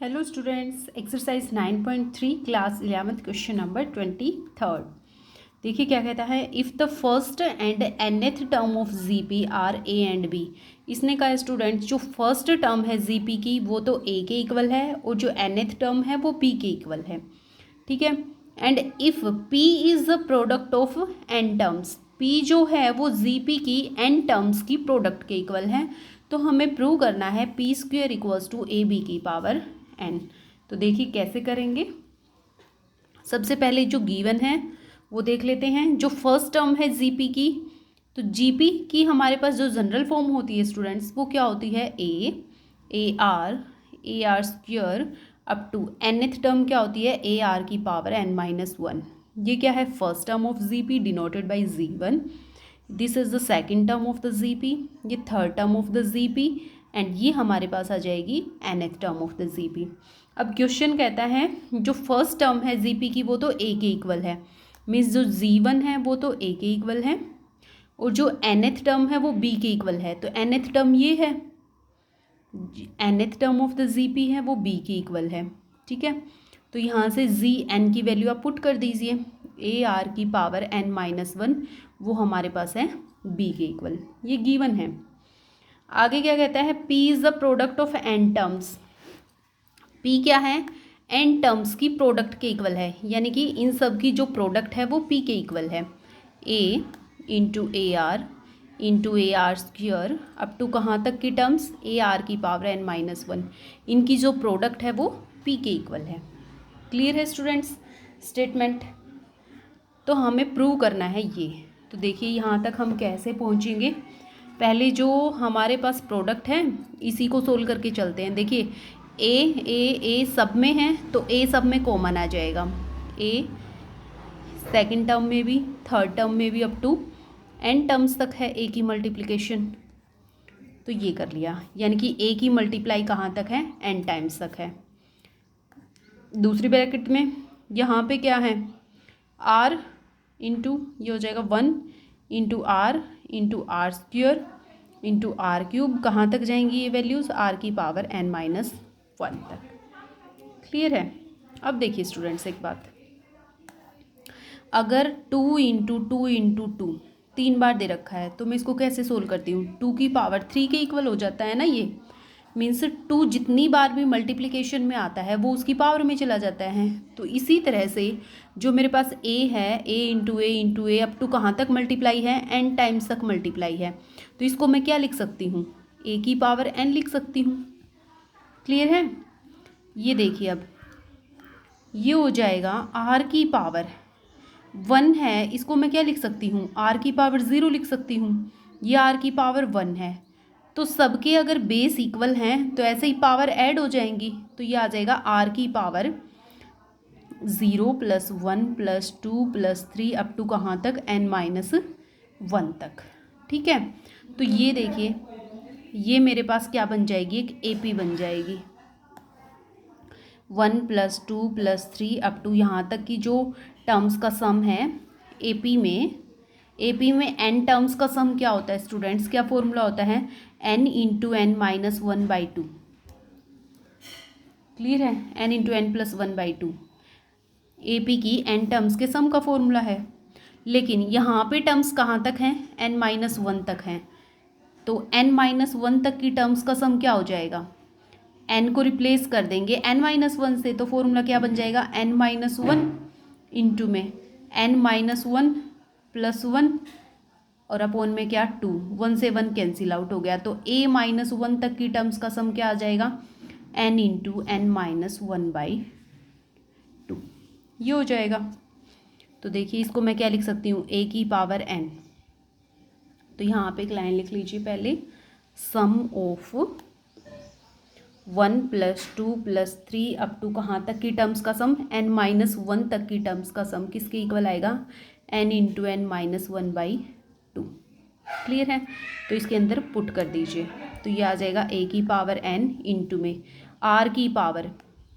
Hello students, exercise 9.3 class 11th question number 23। देखिए क्या कहता है। If the first and nth term of GP are A and B. इसने कहा students जो फर्स्ट टर्म है जीपी की वो तो ए के इक्वल है और जो nth टर्म है वो बी के इक्वल है। ठीक है। And if P is the product of N terms, P जो है वो जीपी की एन टर्म्स की प्रोडक्ट के इक्वल है, तो हमें प्रूव करना है P square equals to A B की पावर एन। तो देखिए कैसे करेंगे। सबसे पहले जो गिवन है वो देख लेते हैं। जो फर्स्ट टर्म है जीपी की, तो जीपी की हमारे पास जो जनरल फॉर्म होती है स्टूडेंट्स वो क्या होती है, A R square up to nth term क्या होती है, ए आर की पावर n-1। ये क्या है, first term of GP denoted by जी1। This is the second term of the GP, ये third term of the GP, and ये हमारे पास आ जाएगी nth term of the GP. अब क्वेश्चन कहता है जो फर्स्ट टर्म है जीपी की वो तो ए के इक्वल है, मीन्स जो जी1 है वो तो ए के इक्वल है, और जो nth टर्म है वो बी के इक्वल है। तो nth टर्म ये है, nth term of the GP है वो बी के इक्वल है। ठीक है, तो यहाँ से जी एन की वैल्यू आप पुट कर दीजिए, ए आर की पावर n-1 वो हमारे पास है बी के इक्वल, ये गिवन है। आगे क्या कहता है, P is the product of n terms. P क्या है, n टर्म्स की प्रोडक्ट के इक्वल है, यानी कि इन सब की जो प्रोडक्ट है वो P के इक्वल है। A into A R square up to कहाँ तक की टर्म्स, ए आर की पावर n-1, इनकी जो प्रोडक्ट है वो P के इक्वल है। क्लियर है स्टूडेंट्स स्टेटमेंट। तो हमें प्रूव करना है ये। तो देखिए यहाँ तक हम कैसे पहुँचेंगे। पहले जो हमारे पास प्रोडक्ट है इसी को सोल्व करके चलते हैं। देखिए ए सब में है तो ए सब में कॉमन आ जाएगा, ए सेकंड टर्म में भी थर्ड टर्म में भी अप टू एन टर्म्स तक है ए की मल्टीप्लिकेशन। तो ये कर लिया, यानी कि ए की मल्टीप्लाई कहाँ तक है, एन टाइम्स तक है। दूसरी ब्रैकेट में यहाँ पे क्या है, आर इंटू ये हो जाएगा 1 into R square into are cube. कहाँ तक जाएंगी ये वैल्यूज़, आर की पावर n-1 तक। क्लियर है। अब देखिए स्टूडेंट्स एक बात, अगर 2 इंटू 2 3 बार दे रखा है तो मैं इसको कैसे सोल्व करती हूँ, 2 की पावर 3 के इक्वल हो जाता है ना। ये मीन्स 2 जितनी बार भी मल्टीप्लिकेशन में आता है वो उसकी पावर में चला जाता है। तो इसी तरह से जो मेरे पास ए है, ए इंटू ए अप टू कहाँ तक मल्टीप्लाई है, एन टाइम्स तक मल्टीप्लाई है। तो इसको मैं क्या लिख सकती हूँ, ए की पावर एन लिख सकती हूँ। क्लियर है। ये देखिए अब ये हो जाएगा आर की पावर 1 है, इसको मैं क्या लिख सकती हूँ, आर की पावर 0 लिख सकती हूँ। ये आर की पावर 1 है, तो सबके अगर बेस इक्वल हैं तो ऐसे ही पावर ऐड हो जाएंगी। तो ये आ जाएगा आर की पावर 0 + 1 + 2 + 3 अप टू कहाँ तक, n-1 तक। ठीक है, तो ये देखिए ये मेरे पास क्या बन जाएगी, एक एपी बन जाएगी। 1 + 2 + 3 अप टू यहाँ तक की जो टर्म्स का सम है एपी में n टर्म्स का सम क्या होता है स्टूडेंट्स, क्या फॉर्मूला होता है, n इंटू n-1/2। क्लियर है, n इंटू n + 1/2 एपी की n टर्म्स के सम का फॉर्मूला है। लेकिन यहाँ पे टर्म्स कहाँ तक हैं, n-1 तक हैं, तो n-1 तक की टर्म्स का सम क्या हो जाएगा, n को रिप्लेस कर देंगे n-1 से, तो फॉर्मूला क्या बन जाएगा, n-1 इंटू में n-1 + 1 और अपॉन में क्या 2, 1 से 1 कैंसिल आउट हो गया। तो a-1 तक की टर्म्स का सम क्या आ जाएगा, n इंटू n-1/2 ये हो जाएगा। तो देखिए इसको मैं क्या लिख सकती हूँ, a की पावर n। तो यहाँ पे एक लाइन लिख लीजिए पहले, सम ऑफ 1 + 2 + 3 अप टू कहाँ तक की टर्म्स का सम, n-1 तक की टर्म्स का सम किसके इक्वल आएगा, n इंटू n-1/2। क्लियर है। तो इसके अंदर पुट कर दीजिए, तो ये आ जाएगा a की पावर n इंटू में r की पावर,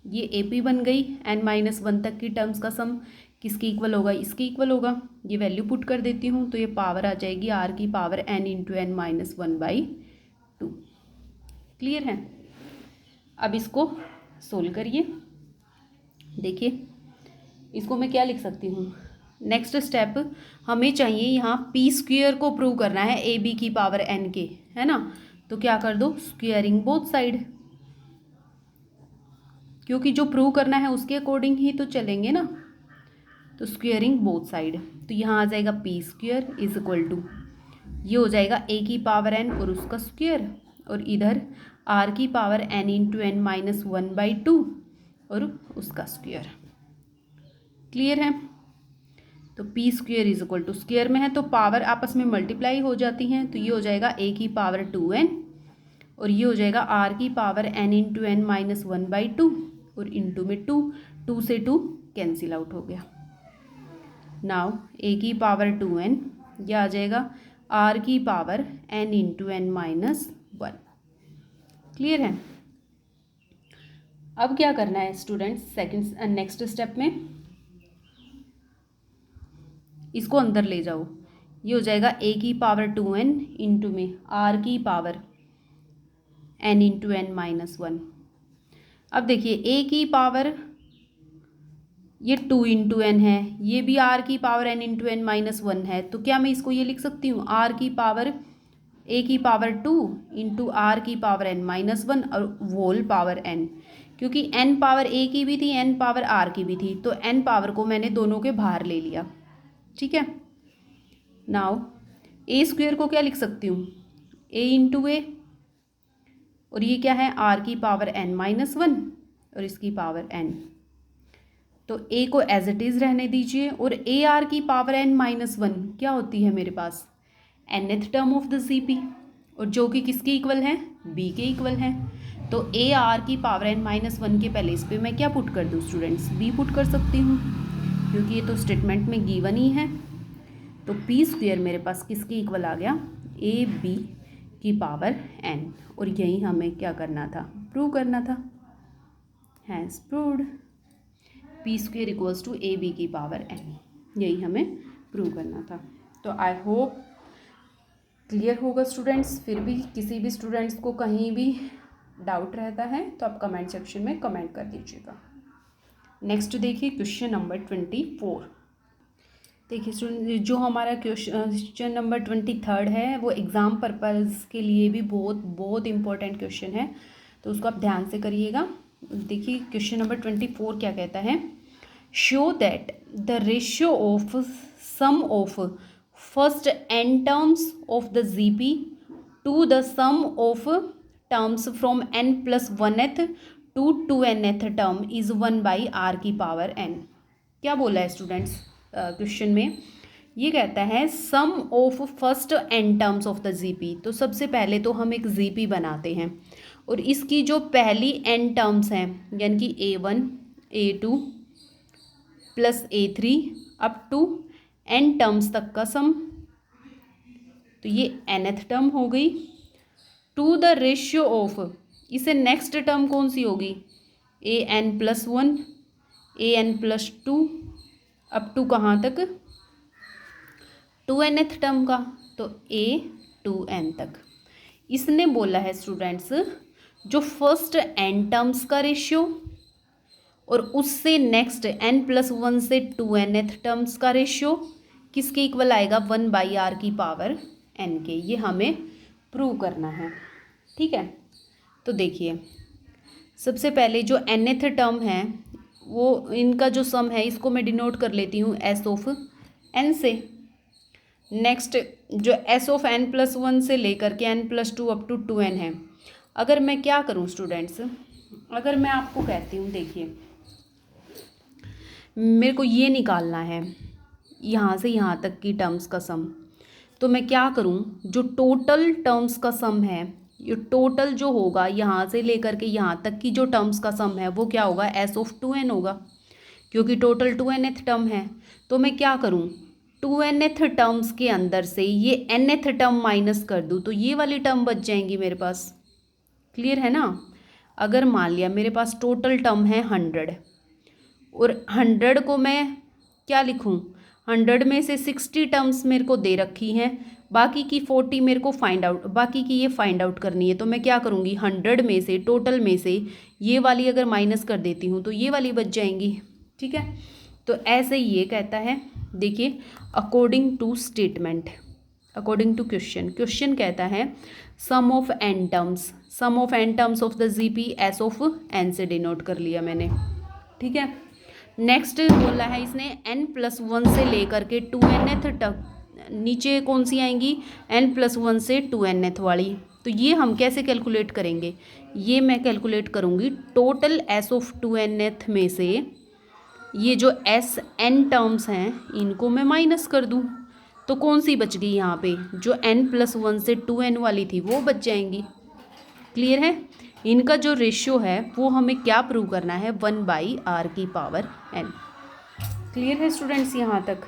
ये AP बन गई, n-1 तक की टर्म्स का सम किसके इक्वल होगा, इसके इक्वल होगा। ये वैल्यू पुट कर देती हूँ, तो ये पावर आ जाएगी r की power n into n-1/2। Clear है। अब इसको सोल्व करिए। देखिए इसको मैं क्या लिख सकती हूँ, नेक्स्ट स्टेप हमें चाहिए यहाँ पी स्क्वेयर को प्रूव करना है ए बी की पावर एन के, है ना। तो क्या कर दो, स्क्वेयरिंग बोथ साइड, क्योंकि जो प्रूव करना है उसके अकॉर्डिंग ही तो चलेंगे ना। तो स्क्वेयरिंग बोथ साइड, तो यहाँ आ जाएगा P square is equal to, ये हो जाएगा ए की पावर एन और उसका स्क्वेयर, और इधर आर की power N into N minus 1/2 और उसका स्क्वेयर। क्लियर है। तो P square is equal to, square में है तो पावर आपस में मल्टीप्लाई हो जाती हैं, तो ये हो जाएगा ए की पावर 2n और ये हो जाएगा आर की power n into N minus 1/2 और इंटू में 2 से 2 कैंसिल आउट हो गया। नाउ ए की पावर 2n, यह आ जाएगा आर की power n into N minus 1। Clear है। अब क्या करना है स्टूडेंट्स, सेकंड नेक्स्ट स्टेप में इसको अंदर ले जाओ, ये हो जाएगा ए की पावर 2n इंटू में आर की power n into N minus 1। अब देखिए ए की पावर ये 2 इंटू एन है, ये भी आर की power n into N minus 1 है, तो क्या मैं इसको ये लिख सकती हूँ आर की पावर ए की पावर 2 इंटू आर की पावर n माइनस 1 और होल पावर n, क्योंकि n पावर ए की भी थी n पावर आर की भी थी, तो n पावर को मैंने दोनों के बाहर ले लिया। ठीक है। नाउ ए स्क्वेयर को क्या लिख सकती हूँ, ए इंटू ए, और ये क्या है आर की पावर n माइनस 1 और इसकी पावर n, तो ए को एज इट इज़ रहने दीजिए, और ए आर की पावर n माइनस 1 क्या होती है मेरे पास nth term of the CP, और जो कि किसके इक्वल है, b के इक्वल है। तो ए आर की पावर n माइनस 1 के पहले इस पर मैं क्या पुट कर दूँ स्टूडेंट्स, b पुट कर सकती हूँ, क्योंकि ये तो स्टेटमेंट में गिवन ही है। तो पी स्क्वेयर मेरे पास किसके इक्वल आ गया, ए बी की पावर n, और यही हमें क्या करना था, प्रूव करना था। Has proved P square equals to A B की पावर n, यही हमें प्रूव करना था। तो आई होप क्लियर होगा स्टूडेंट्स। फिर भी किसी भी स्टूडेंट्स को कहीं भी डाउट रहता है तो आप कमेंट सेक्शन में कमेंट कर दीजिएगा। नेक्स्ट देखिए क्वेश्चन नंबर 24। देखिए स्टूडेंट, जो हमारा क्वेश्चन नंबर 23 है वो एग्ज़ाम पर्पज़ के लिए भी बहुत बहुत इम्पोर्टेंट क्वेश्चन है, तो उसको आप ध्यान से करिएगा। देखिए क्वेश्चन नंबर 24 क्या कहता है, show that the ratio of sum of first n terms of the GP to the sum of terms from n plus 1th to 2nth term is 1/r की पावर n। क्या बोला है students question में, ये कहता है sum of first n terms of the GP। तो सबसे पहले तो हम एक GP बनाते हैं, और इसकी जो पहली n टर्म्स हैं यानी कि a1 a2 plus a3 up to n terms तक का सम, तो ये nth टर्म हो गई, टू द रेशियो ऑफ, इसे नेक्स्ट टर्म कौन सी होगी, an plus 1 an plus 2 up to कहाँ तक, 2nth टर्म का, तो a2n तक। इसने बोला है स्टूडेंट्स जो फर्स्ट n टर्म्स का रेशियो और उससे नेक्स्ट n प्लस 1 से 2nth टर्म्स का रेशियो किसके इक्वल आएगा, 1/r की पावर n के। ये हमें प्रूव करना है। ठीक है। तो देखिए सबसे पहले जो nth टर्म है वो इनका जो सम है इसको मैं डिनोट कर लेती हूँ s ऑफ n से। नेक्स्ट जो s ऑफ n प्लस 1 से लेकर के n plus 2 up to 2n है। अगर मैं क्या करूँ स्टूडेंट्स, अगर मैं आपको कहती हूँ देखिए मेरे को ये निकालना है यहाँ से यहाँ तक की टर्म्स का सम, तो मैं क्या करूँ, जो टोटल टर्म्स का सम है, ये टोटल जो होगा यहाँ से लेकर के यहाँ तक की जो टर्म्स का सम है वो क्या होगा, s ऑफ 2n होगा, क्योंकि टोटल 2nth टर्म है। तो मैं क्या करूँ, 2nth टर्म्स के अंदर से ये nth टर्म माइनस कर दूँ तो ये वाली टर्म बच जाएंगी मेरे पास। क्लियर है ना। अगर मान लिया मेरे पास टोटल टर्म है 100 और 100 को मैं क्या लिखूँ, 100 में से 60 टर्म्स मेरे को दे रखी हैं बाकी की 40 मेरे को बाकी की ये फाइंड आउट करनी है। तो मैं क्या करूँगी, 100 में से, टोटल में से ये वाली अगर माइनस कर देती हूँ तो ये वाली बच जाएंगी। ठीक है, तो ऐसे ये कहता है, देखिए according to statement, according to question कहता है sum of N terms of the GP S of N से डिनोट कर लिया मैंने। ठीक है, नेक्स्ट बोला है इसने n+1 से लेकर के 2nth तक, नीचे कौन सी आएंगी, n+1 से 2nth वाली। तो ये हम कैसे कैलकुलेट करेंगे, ये मैं कैलकुलेट करूँगी टोटल s ऑफ 2nth में से ये जो n टर्म्स हैं इनको मैं माइनस कर दूँ, तो कौन सी बच गई यहाँ पे, जो n+1 से 2n वाली थी वो बच जाएंगी। क्लियर है, इनका जो रेशियो है वो हमें क्या प्रूव करना है, 1/r की पावर n। क्लियर है स्टूडेंट्स, यहाँ तक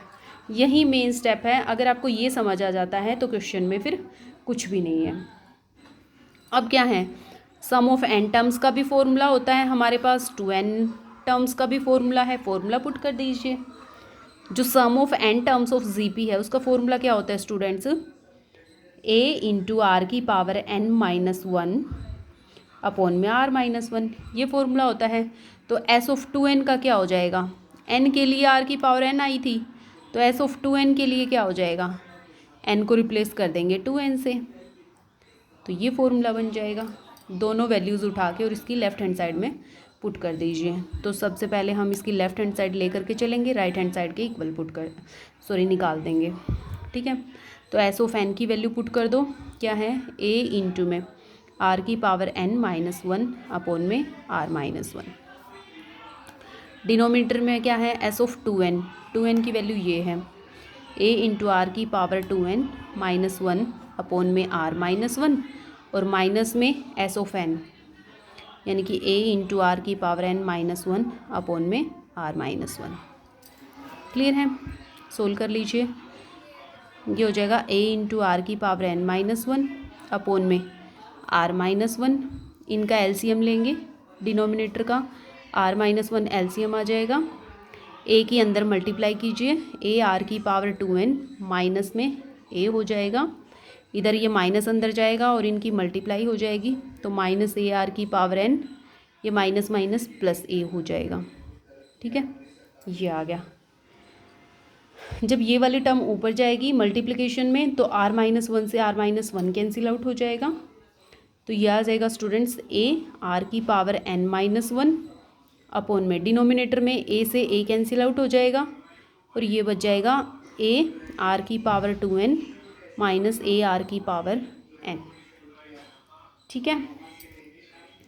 यही मेन स्टेप है। अगर आपको ये समझ आ जाता है तो क्वेश्चन में फिर कुछ भी नहीं है। अब क्या है, सम ऑफ n टर्म्स का भी फॉर्मूला होता है हमारे पास, 2n टर्म्स का भी फॉर्मूला है, फॉर्मूला पुट कर दीजिए। जो sum of n terms of GP है उसका फॉर्मूला क्या होता है स्टूडेंट्स, a इंटू आर की पावर n-1 अपॉन में r-1, ये फॉर्मूला होता है। तो s ऑफ 2n का क्या हो जाएगा, n के लिए r की पावर n आई थी, तो s ऑफ 2n के लिए क्या हो जाएगा, n को रिप्लेस कर देंगे 2n से, तो ये फॉर्मूला बन जाएगा। दोनों वैल्यूज़ उठा के और इसकी लेफ़्ट हैंड साइड में पुट कर दीजिए। तो सबसे पहले हम इसकी लेफ़्ट हैंड साइड लेकर के चलेंगे, राइट हैंड साइड के इक्वल निकाल देंगे। ठीक है, तो s ऑफ n की वैल्यू पुट कर दो, क्या है a इंटू में r की पावर n-1 अपॉन में r-1। डिनोमिनेटर में क्या है, s ऑफ 2n की वैल्यू ये है a इंटू आर की पावर 2n-1 अपॉन में r-1, और माइनस में s ऑफ n यानी कि a इंटू आर की पावर n-1 अपॉन में r-1। क्लियर है, सोल्व कर लीजिए। ये हो जाएगा a इंटू आर की पावर n-1 अपॉन में r-1, इनका एलसीएम लेंगे डिनोमिनेटर का, r-1 एलसीएम आ जाएगा, a की अंदर मल्टीप्लाई कीजिए, a आर की पावर 2n माइनस में a हो जाएगा, इधर ये माइनस अंदर जाएगा और इनकी मल्टीप्लाई हो जाएगी, तो माइनस a आर की पावर n, ये माइनस माइनस प्लस a हो जाएगा। ठीक है, ये आ गया। जब ये वाली टर्म ऊपर जाएगी मल्टीप्लिकेशन में तो r-1 से r-1 कैंसिल आउट हो जाएगा, तो यह आ जाएगा स्टूडेंट्स a आर की पावर n-1 अपॉन में डिनोमिनेटर में a से a कैंसिल आउट हो जाएगा, और ये बच जाएगा a आर की power 2n minus a r की पावर n। ठीक है,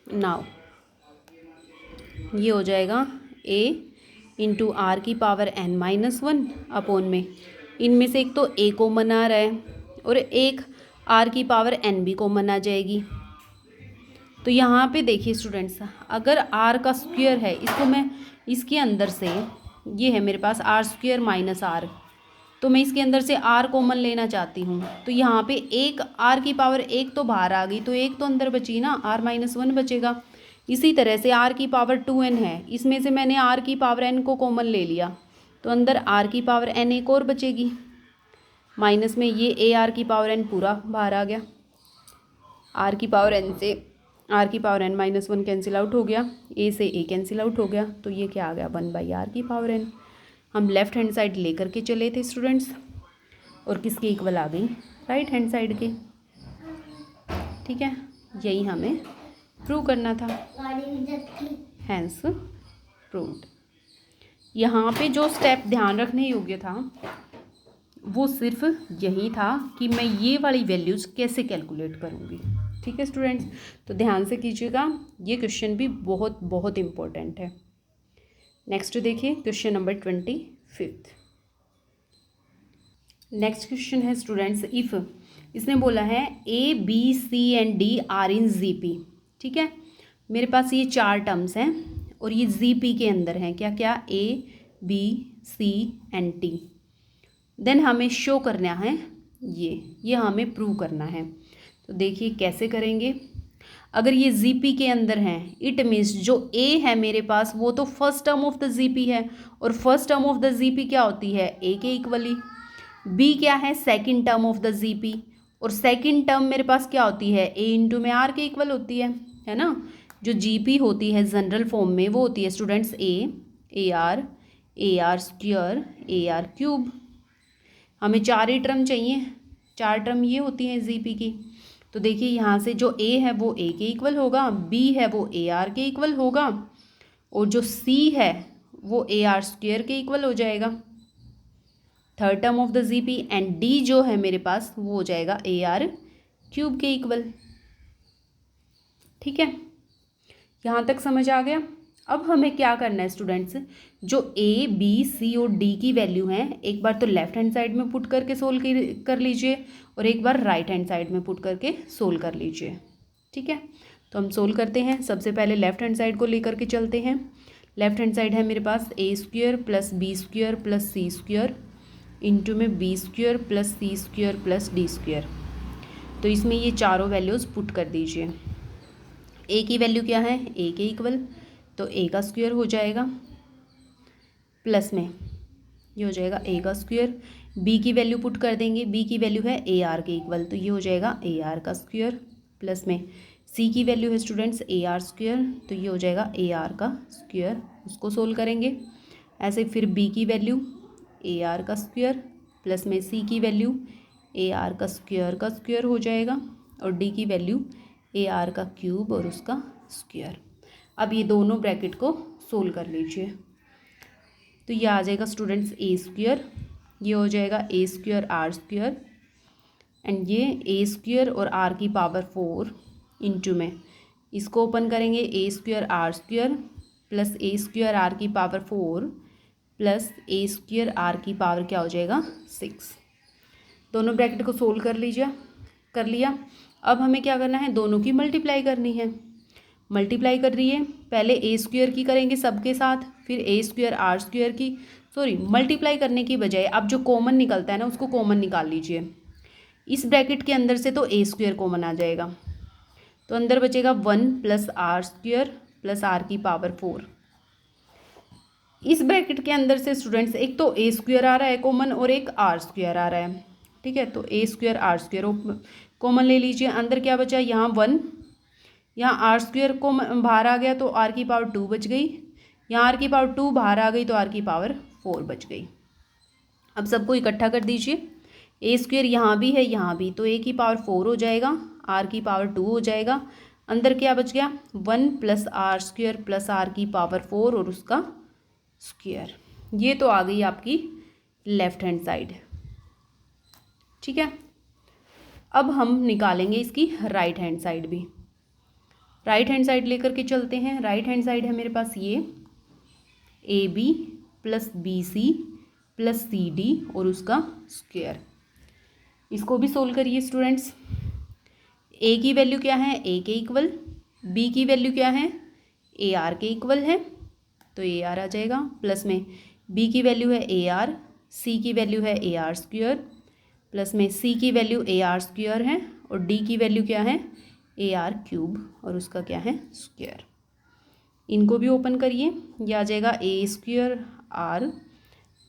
नाउ ये हो जाएगा a इंटू आर की पावर n-1 अपॉन में, इनमें से एक तो a कॉमन आ रहा है और एक r की पावर n भी कॉमन आ जाएगी। तो यहाँ पे देखिए स्टूडेंट्स, अगर r का स्क्वायर है, इसको मैं इसके अंदर से, ये है मेरे पास r² माइनस r, तो मैं इसके अंदर से r कॉमन लेना चाहती हूँ, तो यहाँ पे एक r की पावर 1 तो बाहर आ गई, तो एक तो अंदर बची ना, r-1 बचेगा। इसी तरह से r की पावर 2n है, इसमें से मैंने r की पावर n को कॉमन ले लिया, तो अंदर r की पावर n एक और बचेगी, माइनस में ये a r की पावर n पूरा बाहर आ गया, r की पावर n से r की पावर n-1 कैंसिल आउट हो गया, a से a कैंसिल आउट हो गया, तो ये क्या आ गया, 1/r की पावर n। हम लेफ़्ट हैंड साइड लेकर के चले थे स्टूडेंट्स, और किसके इक्वल आ गई, राइट हैंड साइड के। ठीक है, यही हमें प्रूव करना था, हैंस प्रूव्ड। यहाँ पे जो स्टेप ध्यान रखने योग्य था वो सिर्फ यही था कि मैं ये वाली वैल्यूज़ कैसे कैलकुलेट करूँगी। ठीक है स्टूडेंट्स, तो ध्यान से कीजिएगा, ये क्वेश्चन भी बहुत बहुत इम्पोर्टेंट है। नेक्स्ट देखिए क्वेश्चन नंबर 25। नेक्स्ट क्वेश्चन है स्टूडेंट्स, इफ़ इसने बोला है A B C and D are in GP. ठीक है, मेरे पास ये 4 टर्म्स हैं और ये जीपी के अंदर हैं, क्या क्या, A B C and D। Then हमें शो करना है, ये हमें प्रूव करना है। तो देखिए कैसे करेंगे। अगर ये जीपी के अंदर हैं, इट मीन्स जो ए है मेरे पास वो तो first term of the GP है, और first term of the GP क्या होती है, ए के इक्वली। बी क्या है, second term of the GP, और सेकंड टर्म मेरे पास क्या होती है, ए इंटू में आर के इक्वल होती है ना। जो जीपी होती है जनरल फॉर्म में वो होती है students A R square A R cube. हमें 4 ही टर्म चाहिए, 4 टर्म ये होती हैं जीपी की। तो देखिए यहाँ से जो ए है वो ए के इक्वल होगा, बी है वो ए आर के इक्वल होगा, और जो सी है वो ए आर स्क्वायर के इक्वल हो जाएगा, third term of the GP. And D जो है मेरे पास वो हो जाएगा ए आर क्यूब के इक्वल। ठीक है, यहाँ तक समझ आ गया। अब हमें क्या करना है स्टूडेंट्स, जो ए बी सी और डी की वैल्यू हैं एक बार तो लेफ्ट हैंड साइड में पुट करके सोल्व कर लीजिए, और एक बार राइट हैंड साइड में पुट करके सोल्व कर लीजिए। ठीक है, तो हम सोल्व करते हैं। सबसे पहले लेफ्ट हैंड साइड को लेकर के चलते हैं। लेफ्ट हैंड साइड है मेरे पास A square plus B square plus C square into में B square plus C square plus D square. तो इसमें ये चारों वैल्यूज़ पुट कर दीजिए। ए की वैल्यू क्या है, ए के इक्वल, तो ए का स्क्वायर हो जाएगा, प्लस में ये हो जाएगा ए का स्क्वायर। बी की वैल्यू पुट कर देंगे, बी की वैल्यू है ए आर के इक्वल, तो ये हो जाएगा ए आर का स्क्वायर, प्लस में सी की वैल्यू है स्टूडेंट्स ए आर स्क्वायर, तो ये हो जाएगा ए आर का स्क्वायर, उसको सोल्व करेंगे। ऐसे फिर बी की वैल्यू ए आर का स्क्वायर, प्लस में सी की वैल्यू ए आर का स्क्वायर हो जाएगा, और डी की वैल्यू ए आर का क्यूब और उसका स्क्वायर। अब ये दोनों ब्रैकेट को सोल्व कर लीजिए, तो ये आ जाएगा स्टूडेंट्स ए स्क्वायर, ये हो जाएगा A square R square, and ये ए स्क्वायर और आर की पावर 4 इंटू में इसको ओपन करेंगे, A square R square plus A square R की power 4 plus A square R की पावर क्या हो जाएगा 6। दोनों ब्रैकेट को सोल्व कर लिया। अब हमें क्या करना है, दोनों की मल्टीप्लाई करनी है। मल्टीप्लाई कर रही है, पहले ए स्क्वायर की करेंगे सबके साथ, फिर ए स्क्वायर आर स्क्वायर की, मल्टीप्लाई करने की बजाय अब जो कॉमन निकलता है ना उसको कॉमन निकाल लीजिए। इस ब्रैकेट के अंदर से तो ए स्क्वायर कॉमन आ जाएगा, तो अंदर बचेगा 1 plus r square plus r की पावर 4। इस ब्रैकेट के अंदर से स्टूडेंट्स एक तो ए स्क्वायर आ रहा है कॉमन और एक आर स्क्वायर आ रहा है। ठीक है, तो ए स्क्वायर आर स्क्वायर कॉमन ले लीजिए। अंदर क्या बचा, यहाँ 1, यहाँ आर स्क्वायर को बाहर आ गया तो आर की पावर 2 बच गई, यहाँ आर की पावर 2 बाहर आ गई तो आर की पावर 4 बच गई। अब सबको इकट्ठा कर दीजिए, ए स्क्वायर यहाँ भी है यहाँ भी, तो ए की पावर 4 हो जाएगा, आर की पावर 2 हो जाएगा। अंदर क्या बच गया, 1 plus r square plus r की पावर 4 और उसका स्क्वायर। ये तो आ गई आपकी लेफ्ट हैंड साइड। ठीक है, अब हम निकालेंगे इसकी राइट हैंड साइड भी। राइट हैंड साइड लेकर के चलते हैं। राइट हैंड साइड है मेरे पास ये A B plus B C plus C D और उसका स्क्वायर। इसको भी सोल्व करिए स्टूडेंट्स। ए की वैल्यू क्या है, ए के इक्वल, बी की वैल्यू क्या है, ए आर के इक्वल है, तो ए आर आ जाएगा, प्लस में बी की वैल्यू है ए आर, सी की वैल्यू है ए आर स्क्वायर, प्लस में सी की वैल्यू ए आर स्क्वायर है, और डी की वैल्यू क्या है, ए आर क्यूब और उसका क्या है स्क्वायर। इनको भी ओपन करिए, ये आ जाएगा ए स्क्वायर आर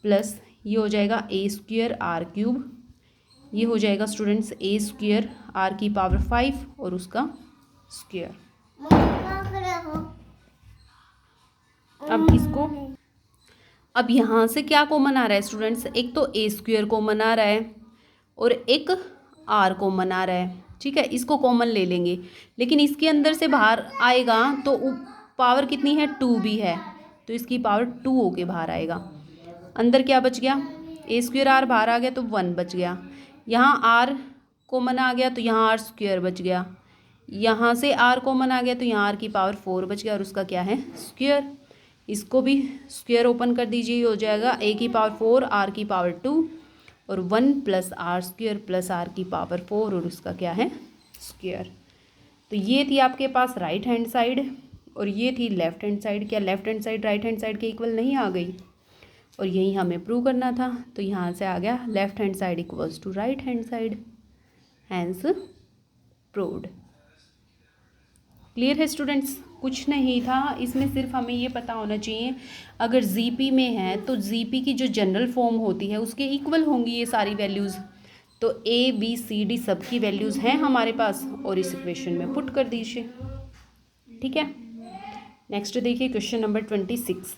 प्लस ये हो जाएगा ए स्क्वायर आर क्यूब, ये हो जाएगा स्टूडेंट्स ए स्क्वायर आर की पावर 5 और उसका स्क्वायर। अब यहाँ से क्या कॉमन आ रहा है स्टूडेंट्स, एक तो ए स्क्वायर कॉमन आ रहा है और एक आर कॉमन आ रहा है। ठीक है, इसको कॉमन ले लेंगे, लेकिन इसके अंदर से बाहर आएगा तो पावर कितनी है, 2 भी है, तो इसकी पावर 2 होके बाहर आएगा। अंदर क्या बच गया, ए स्क्वायर आर बाहर आ गया तो 1 बच गया, यहाँ आर कॉमन आ गया तो यहाँ आर स्क्वायर बच गया, यहाँ से आर कॉमन आ गया तो यहाँ आर की पावर 4 बच गया और उसका क्या है स्क्वायर। इसको भी स्क्वायर ओपन कर दीजिए, हो जाएगा ए की पावर 4 आर की पावर 2 और 1 plus r square plus r की पावर 4 और उसका क्या है स्क्वायर। तो ये थी आपके पास राइट हैंड साइड और ये थी लेफ्ट हैंड साइड। क्या left hand side right hand side के इक्वल नहीं आ गई, और यही हमें प्रूव करना था। तो यहाँ से आ गया left hand side equals to right hand side, hence proved. Clear है स्टूडेंट्स। कुछ नहीं था, इसमें सिर्फ हमें ये पता होना चाहिए अगर जीपी में है तो जीपी की जो जनरल फॉर्म होती है उसके इक्वल होंगी ये सारी वैल्यूज़। तो ए बी सी डी सब की वैल्यूज़ हैं हमारे पास और इस इक्वेशन में पुट कर दीजिए। ठीक है, नेक्स्ट देखिए क्वेश्चन नंबर 26।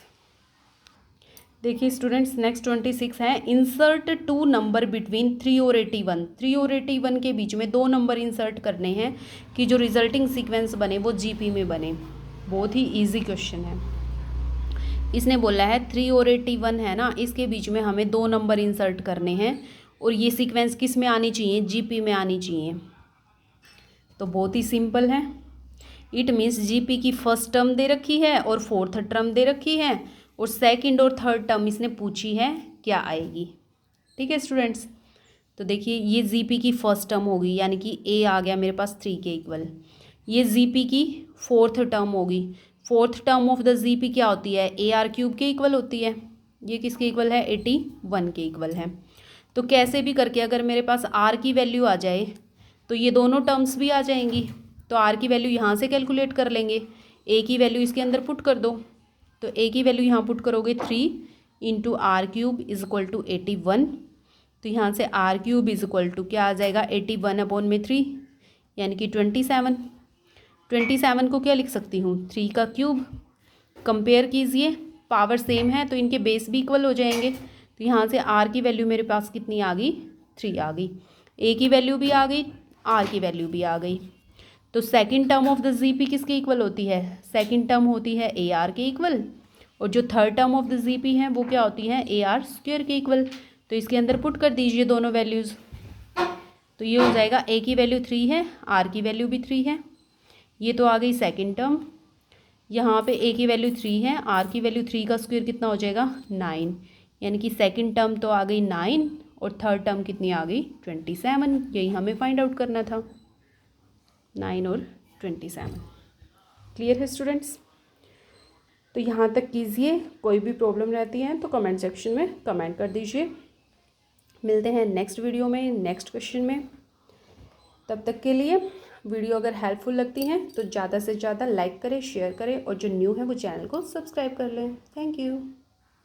देखिए स्टूडेंट्स, नेक्स्ट 26 है, इंसर्ट 2 नंबर बिटवीन 3 और 81। 3 और 81 के बीच में 2 नंबर इंसर्ट करने हैं कि जो रिजल्टिंग सीक्वेंस बने वो जीपी में बने। बहुत ही इजी क्वेश्चन है। इसने बोला है 3 और 81 है ना, इसके बीच में हमें 2 नंबर इंसर्ट करने हैं और ये सीक्वेंस किस में आनी चाहिए, जीपी में आनी चाहिए। तो बहुत ही सिंपल है। इट मीन्स जीपी की फर्स्ट टर्म दे रखी है और फोर्थ टर्म दे रखी है और सेकंड और थर्ड टर्म इसने पूछी है क्या आएगी। ठीक है स्टूडेंट्स, तो देखिए ये जीपी की फर्स्ट टर्म होगी यानी कि ए आ गया मेरे पास 3 के इक्वल। ये जीपी की फोर्थ टर्म होगी। Fourth term of the GP क्या होती है, ए आर क्यूब के इक्वल होती है। ये किसके इक्वल है, 81 के इक्वल है। तो कैसे भी करके अगर मेरे पास आर की वैल्यू आ जाए तो ये दोनों टर्म्स भी आ जाएंगी। तो आर की वैल्यू यहाँ से कैलकुलेट कर लेंगे, ए की वैल्यू इसके अंदर पुट कर दो। तो ए की वैल्यू यहाँ पुट करोगे 3 into are cube is equal to 81। तो यहाँ से r cube is equal to क्या आ जाएगा, 81/3 यानी कि 27। 27 को क्या लिख सकती हूँ, 3 का क्यूब। कंपेयर कीजिए, पावर सेम है तो इनके बेस भी इक्वल हो जाएंगे। तो यहाँ से आर की वैल्यू मेरे पास कितनी आ गई, 3 आ गई। ए की वैल्यू भी आ गई, आर की वैल्यू भी आ गई। तो second term of the GP किसके इक्वल होती है, सेकंड टर्म होती है ए आर के इक्वल और जो third term of the GP है वो क्या होती है, ए आर स्क्वायर के इक्वल। तो इसके अंदर पुट कर दीजिए दोनों वैल्यूज़। तो ये हो जाएगा, ए की वैल्यू 3 है, आर की वैल्यू भी 3 है। ये तो आ गई सेकंड टर्म। यहाँ पे ए की वैल्यू 3 है, आर की वैल्यू 3 का स्क्वायर कितना हो जाएगा, 9। यानी कि सेकंड टर्म तो आ गई 9 और थर्ड टर्म कितनी आ गई, 27। यही हमें फाइंड आउट करना था, 9 और 27। क्लियर है स्टूडेंट्स? तो यहाँ तक कीजिए, कोई भी प्रॉब्लम रहती है तो कमेंट सेक्शन में कमेंट कर दीजिए। मिलते हैं नेक्स्ट वीडियो में, नेक्स्ट क्वेश्चन में। तब तक के लिए वीडियो अगर हेल्पफुल लगती हैं तो ज़्यादा से ज़्यादा लाइक करें, शेयर करें और जो न्यू है वो चैनल को सब्सक्राइब कर लें। Thank you.